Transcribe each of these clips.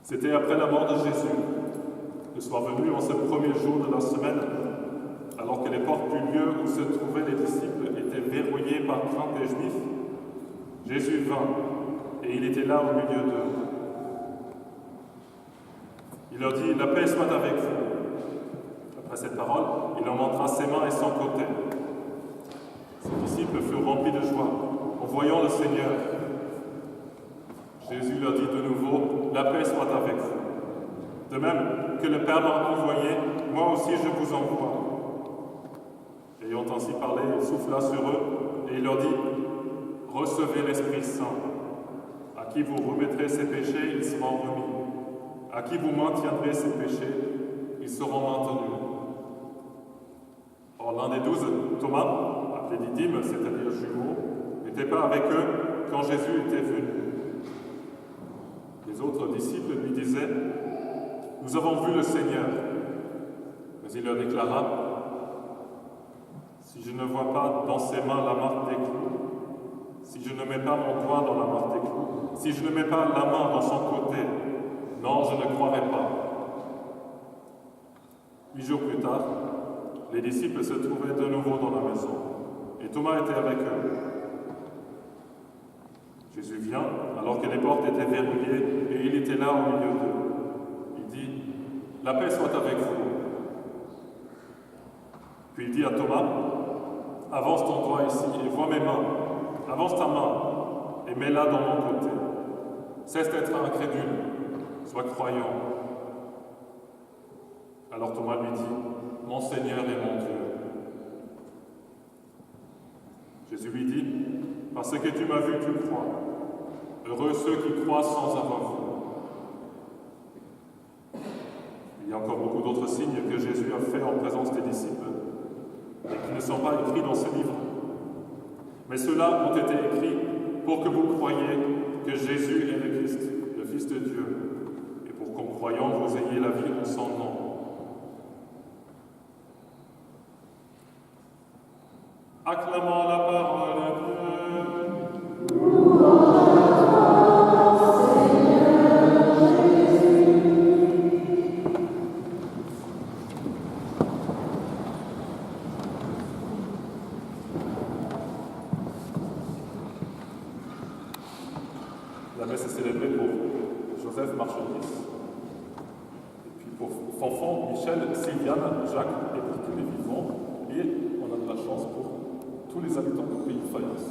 C'était après la mort de Jésus. Le soir venu, en ce premier jour de la semaine, alors que les portes du lieu où se trouvaient les disciples étaient verrouillées par crainte des Juifs, Jésus vint et il était là au milieu d'eux. Il leur dit « La paix soit avec vous ». Après cette parole, il leur montra ses mains et son côté. Ses disciples furent remplis de joie en voyant le Seigneur. Jésus leur dit de nouveau « La paix soit avec vous ». De même que le Père m'a envoyé, moi aussi je vous envoie. Ayant ainsi parlé, il souffla sur eux et il leur dit « Recevez l'Esprit Saint. À qui vous remettrez ses péchés, ils seront remis. À qui vous maintiendrez ses péchés, ils seront maintenus. » Or l'un des 12, Thomas, appelé Didyme, c'est-à-dire jumeau, n'était pas avec eux quand Jésus était venu. Les autres disciples lui disaient « Nous avons vu le Seigneur. » Mais il leur déclara « Si je ne vois pas dans ses mains la marque des clous, si je ne mets pas mon doigt dans la marque des clous, si je ne mets pas la main dans son côté, non, je ne croirai pas. » 8 jours plus tard, les disciples se trouvaient de nouveau dans la maison, et Thomas était avec eux. Jésus vient, alors que les portes étaient verrouillées, et il était là au milieu d'eux. Il dit « La paix soit avec vous. » Puis il dit à Thomas « Avance ton doigt ici et vois mes mains. Avance ta main et mets-la dans mon côté. Cesse d'être incrédule, sois croyant. » Alors Thomas lui dit « Mon Seigneur et mon Dieu. » Jésus lui dit « Parce que tu m'as vu, tu crois. Heureux ceux qui croient sans avoir vu. » Il y a encore beaucoup d'autres signes que Jésus a faits en présence des disciples et qui ne sont pas écrits dans ce livre. Mais ceux-là ont été écrits pour que vous croyiez que Jésus est le Christ, le Fils de Dieu, et pour qu'en croyant, vous ayez la vie en son nom. Acclamons la parole de Dieu. La messe est célébrée pour Joseph Marchandis, et puis pour Fanfan, Michel, Sylviane, Jacques et pour tous les vivants, et on a de la chance pour tous les habitants du pays de Fayence.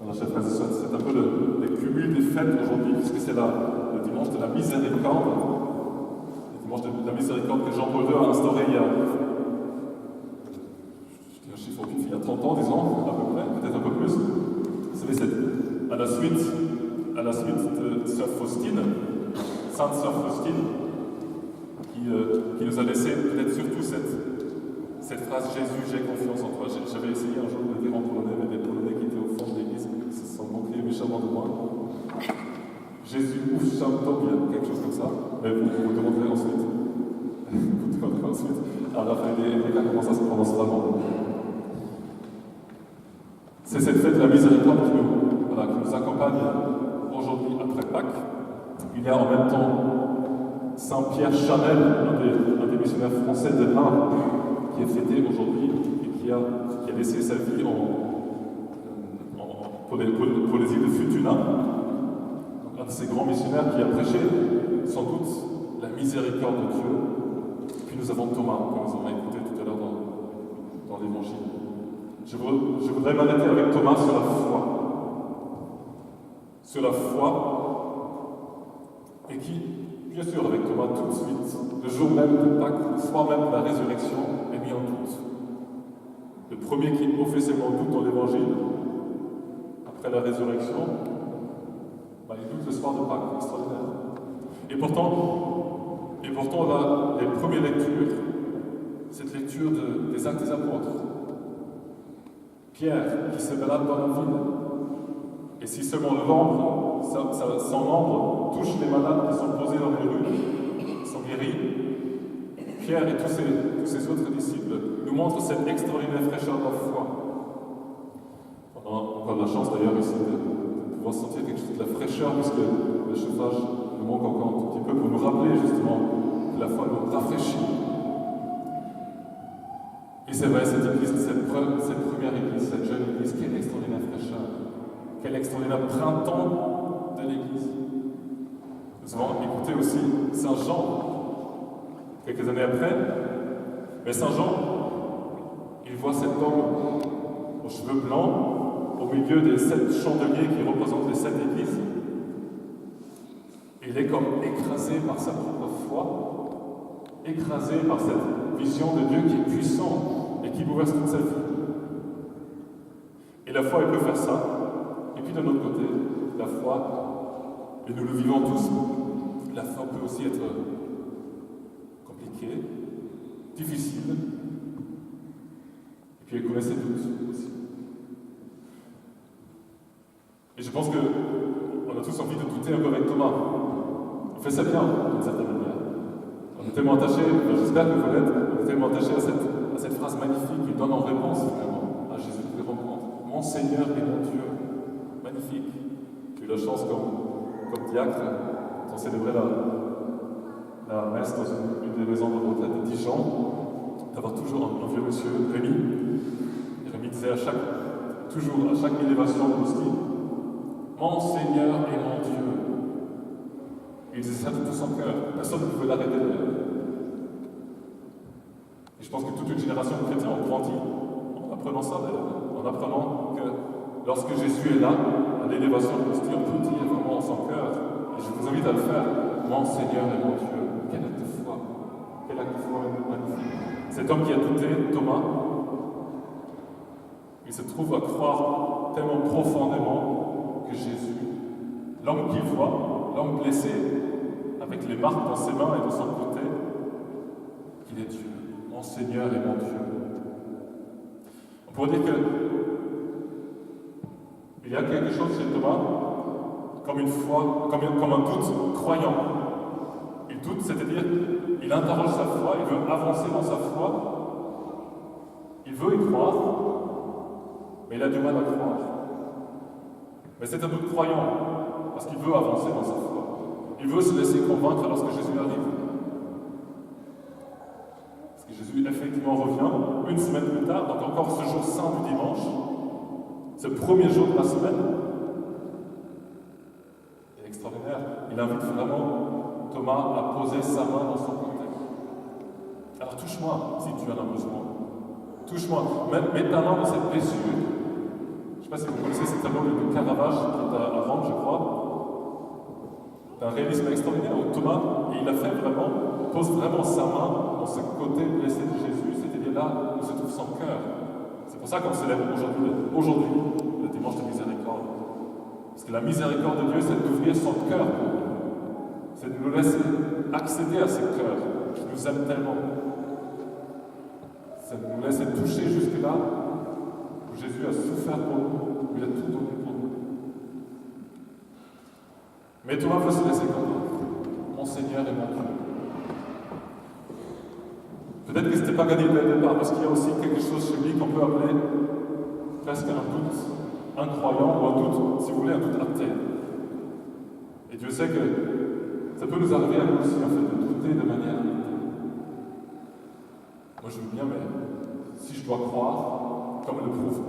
Alors, chers frères et sœurs, c'est un peu le cumul des fêtes aujourd'hui, puisque c'est le dimanche de la miséricorde, le dimanche de la miséricorde que Jean-Paul II a instauré il y a 30 ans, disons, à peu près, peut-être un peu plus. Vous savez, c'est à la suite de Sœur Faustine, Sainte Sœur Faustine, qui nous a laissé peut-être surtout cette phrase « Jésus, j'ai confiance en toi ». J'avais essayé un jour de dire en polonais, mais les Polonais qui étaient au fond de l'église se sont moqués méchamment de moi. Jésus, ouf, tobie, quelque chose comme ça. Mais vous demanderez ensuite. Vous demanderez ensuite. À la fin des cas, comment ça se prononce vraiment. C'est cette fête de la miséricorde qui nous accompagne aujourd'hui après Pâques. Il y a en même temps Saint-Pierre Chanel, un des missionnaires français de l'Inde, qui est fêté aujourd'hui et qui a laissé sa vie pour les îles de Futuna. Donc, un de ces grands missionnaires qui a prêché sans doute la miséricorde de Dieu. Puis nous avons Thomas, que nous avons écouté tout à l'heure dans l'Évangile. Je voudrais m'arrêter avec Thomas sur la foi. Sur la foi, et qui, bien sûr, avec Thomas tout de suite, le jour même de Pâques, le soir même de la résurrection, est mis en doute. Le premier qui officiellement doute dans l'Évangile, après la résurrection, il doute le soir de Pâques, extraordinaire. Et pourtant là, les premières lectures, cette lecture des Actes des Apôtres, Pierre qui se balade dans la ville, et si seulement l'ombre, son ombre touche les malades qui sont posés dans les rues, qui sont guéris, Pierre et tous ses autres disciples nous montrent cette extraordinaire fraîcheur de la foi. la chance d'ailleurs ici de pouvoir sentir quelque chose de la fraîcheur, puisque le chauffage nous manque encore un tout petit peu pour nous rappeler justement que la foi nous rafraîchit. Et c'est vrai, cette église, cette première église, cette jeune église, quelle extraordinaire fraîcheur, quel extraordinaire printemps de l'église. Nous avons écouté aussi Saint Jean, quelques années après, mais Saint Jean, il voit cet homme aux cheveux blancs, au milieu des 7 chandeliers qui représentent les 7 églises. Et il est comme écrasé par sa propre foi, écrasé par cette vision de Dieu qui est puissant et qui bouleverse toute sa vie. Et la foi, elle peut faire ça. Et puis de notre côté, la foi, et nous le vivons tous, la foi peut aussi être compliquée, difficile, et puis elle connaît ses doutes aussi. Et je pense qu'on a tous envie de douter un peu avec Thomas. On fait ça bien, d'une certaine manière. On est tellement attachés, j'espère que vous l'êtes, on est tellement attachés à cette phrase magnifique qui donne en réponse finalement à Jésus qui les rencontre. Mon Seigneur et mon Dieu. Magnifique. J'ai eu la chance comme diacre, quand on célébrait la messe dans une des maisons de retraite de Dijon, d'avoir toujours un vieux monsieur, Rémi. Et Rémi disait toujours à chaque élévation de l'hostie, mon Seigneur et mon Dieu. Il disait ça de tout son cœur. Personne ne pouvait l'arrêter d'ailleurs. Et je pense que toute une génération de chrétiens ont grandi en apprenant ça d'ailleurs. En apprenant que lorsque Jésus est là, à l'élévation de l'hostie, on peut dire vraiment en son cœur. Et je vous invite à le faire. Mon Seigneur et mon Dieu. Quel acte de foi. Quel acte de foi magnifique. Cet homme qui a douté, Thomas, il se trouve à croire tellement profondément que Jésus, l'homme qu'il voit, l'homme blessé, avec les marques dans ses mains et de son côté, qu'il est Dieu, mon Seigneur et mon Dieu. On pourrait dire qu'il y a quelque chose chez Thomas, comme une foi, comme un doute croyant. Il doute, c'est-à-dire, il interroge sa foi, il veut avancer dans sa foi, il veut y croire, mais il a du mal à croire. Mais c'est un doute croyant, parce qu'il veut avancer dans sa foi. Il veut se laisser convaincre lorsque Jésus arrive. Parce que Jésus, effectivement, revient une semaine plus tard, donc encore ce jour saint du dimanche, ce premier jour de la semaine. Il est extraordinaire. Il invite vraiment Thomas à poser sa main dans son côté. Alors touche-moi si tu en as besoin. Touche-moi. Mets ta main dans cette blessure. Je ne sais pas si vous connaissez ce tableau de Caravage qui est à Rome, je crois. C'est un réalisme extraordinaire où Thomas, et il a fait vraiment, pose vraiment sa main dans ce côté blessé de Jésus, c'est-à-dire là où se trouve son cœur. C'est pour ça qu'on célèbre aujourd'hui le dimanche de miséricorde. Parce que la miséricorde de Dieu, c'est d'ouvrir son cœur pour nous. C'est de nous laisser accéder à ce cœur qui nous aime tellement. C'est de nous laisser toucher jusque-là où Jésus a souffert pour nous, où il a tout donné pour nous. Mais Thomas veut se laisser convaincre. Mon Seigneur et mon Dieu. Peut-être que ce n'était pas gagné dès le départ, parce qu'il y a aussi quelque chose chez lui qu'on peut appeler presque un doute incroyant, ou un doute, si vous voulez, un doute athée. Et Dieu sait que ça peut nous arriver à nous aussi, en fait, de douter de manière athée. Moi, je veux bien, mais si je dois croire, comme le prouve